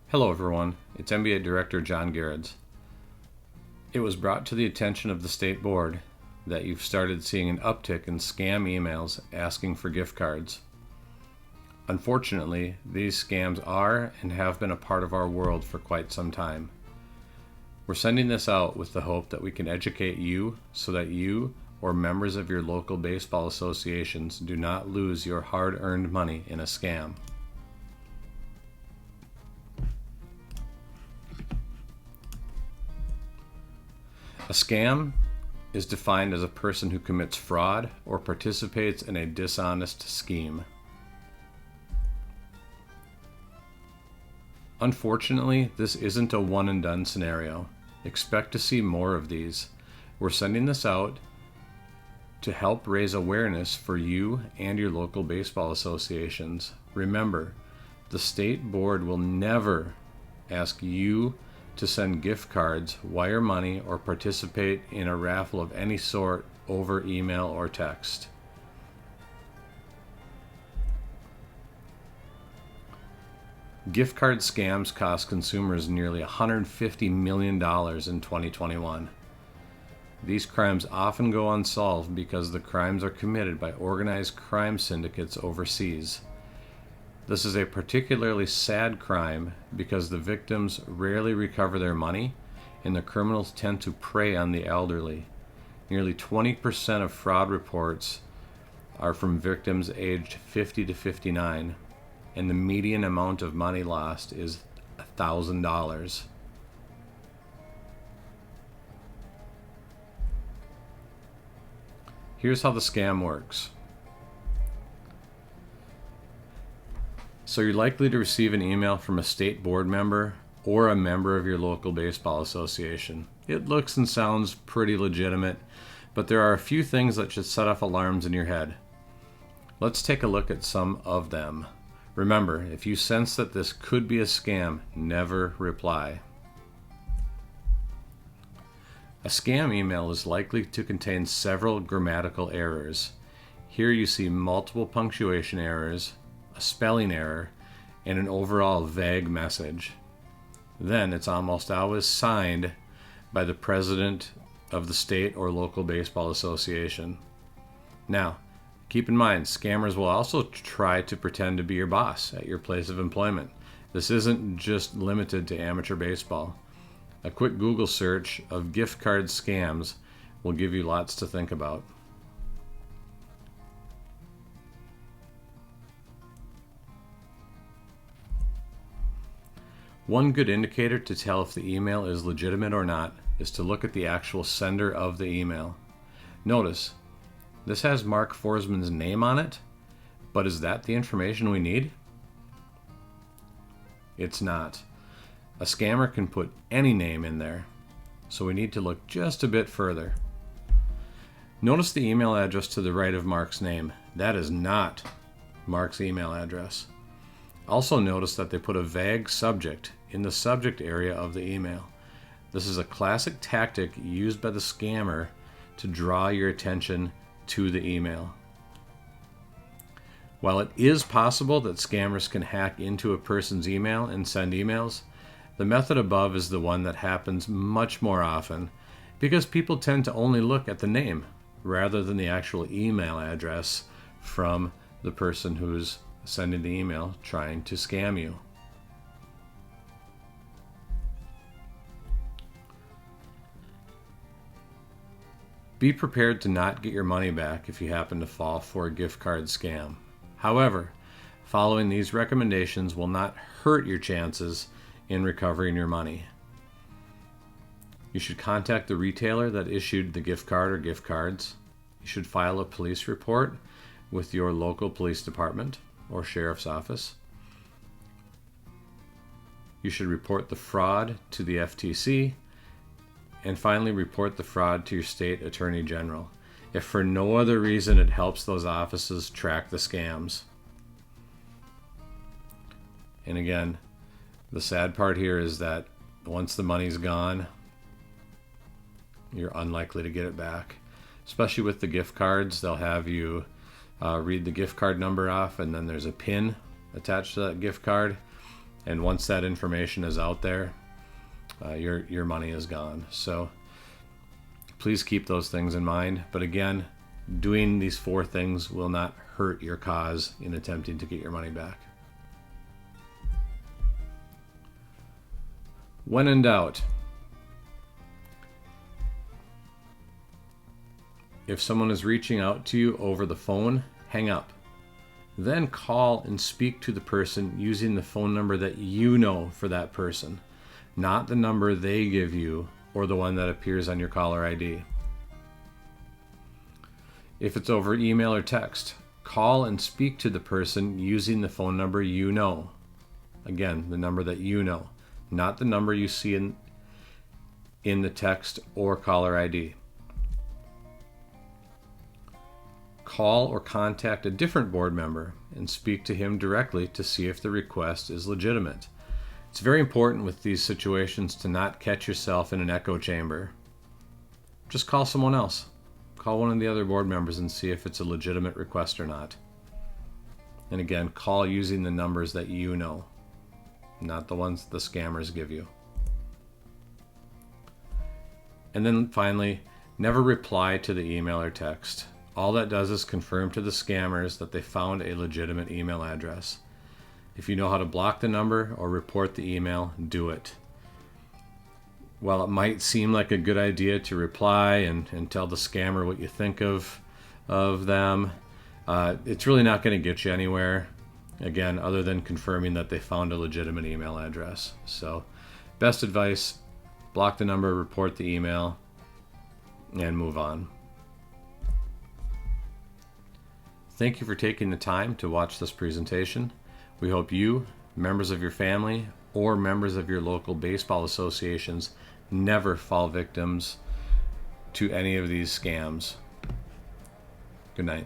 Hello everyone, it's MBA Director John Garrett. It was brought to the attention of the State Board that you've started seeing an uptick in scam emails asking for gift cards. Unfortunately, these scams are and have been a part of our world for quite some time. We're sending this out with the hope that we can educate you so that you or members of your local baseball associations do not lose your hard-earned money in a scam. A scam is defined as a person who commits fraud or participates in a dishonest scheme. Unfortunately, this isn't a one and done scenario. Expect to see more of these. We're sending this out to help raise awareness for you and your local baseball associations. Remember, the state board will never ask you to send gift cards, wire money, or participate in a raffle of any sort over email or text. Gift card scams cost consumers nearly $150 million in 2021. These crimes often go unsolved because the crimes are committed by organized crime syndicates overseas. This is a particularly sad crime because the victims rarely recover their money and the criminals tend to prey on the elderly. Nearly 20% of fraud reports are from victims aged 50 to 59, and the median amount of money lost is $1,000. Here's how the scam works. So you're likely to receive an email from a state board member or a member of your local baseball association. It looks and sounds pretty legitimate, but there are a few things that should set off alarms in your head. Let's take a look at some of them. Remember, if you sense that this could be a scam, never reply. A scam email is likely to contain several grammatical errors. Here you see multiple punctuation errors, a spelling error, and an overall vague message. Then it's almost always signed by the president of the state or local baseball association. Now, keep in mind, scammers will also try to pretend to be your boss at your place of employment. This isn't just limited to amateur baseball. A quick Google search of gift card scams will give you lots to think about. One good indicator to tell if the email is legitimate or not is to look at the actual sender of the email. Notice, this has Mark Forsman's name on it, but is that the information we need? It's not. A scammer can put any name in there, so we need to look just a bit further. Notice the email address to the right of Mark's name. That is not Mark's email address. Also notice that they put a vague subject in the subject area of the email. This is a classic tactic used by the scammer to draw your attention to the email. While it is possible that scammers can hack into a person's email and send emails, the method above is the one that happens much more often because people tend to only look at the name rather than the actual email address from the person who's sending the email trying to scam you. Be prepared to not get your money back if you happen to fall for a gift card scam. However, following these recommendations will not hurt your chances in recovering your money. You should contact the retailer that issued the gift card or gift cards. You should file a police report with your local police department or sheriff's office. You should report the fraud to the FTC, and finally report the fraud to your state attorney general, if for no other reason it helps those offices track the scams. And again, the sad part here is that once the money's gone, you're unlikely to get it back. Especially with the gift cards, they'll have you read the gift card number off, and then there's a PIN attached to that gift card. And once that information is out there, your money is gone. So please keep those things in mind. But again, doing these 4 things will not hurt your cause in attempting to get your money back. When in doubt, if someone is reaching out to you over the phone, hang up. Then call and speak to the person using the phone number that you know for that person, not the number they give you or the one that appears on your caller ID. If it's over email or text, call and speak to the person using the phone number you know. Again, the number that you know, not the number you see in the text or caller ID. Call or contact a different board member and speak to him directly to see if the request is legitimate. It's very important with these situations to not catch yourself in an echo chamber. Just call someone else. Call one of the other board members and see if it's a legitimate request or not. And again, call using the numbers that you know, not the ones the scammers give you. And then finally, never reply to the email or text. All that does is confirm to the scammers that they found a legitimate email address. If you know how to block the number or report the email, do it. While it might seem like a good idea to reply and tell the scammer what you think of them, it's really not going to get you anywhere, again, other than confirming that they found a legitimate email address. So, best advice, block the number, report the email, and move on. Thank you for taking the time to watch this presentation. We hope you, members of your family, or members of your local baseball associations never fall victims to any of these scams. Good night.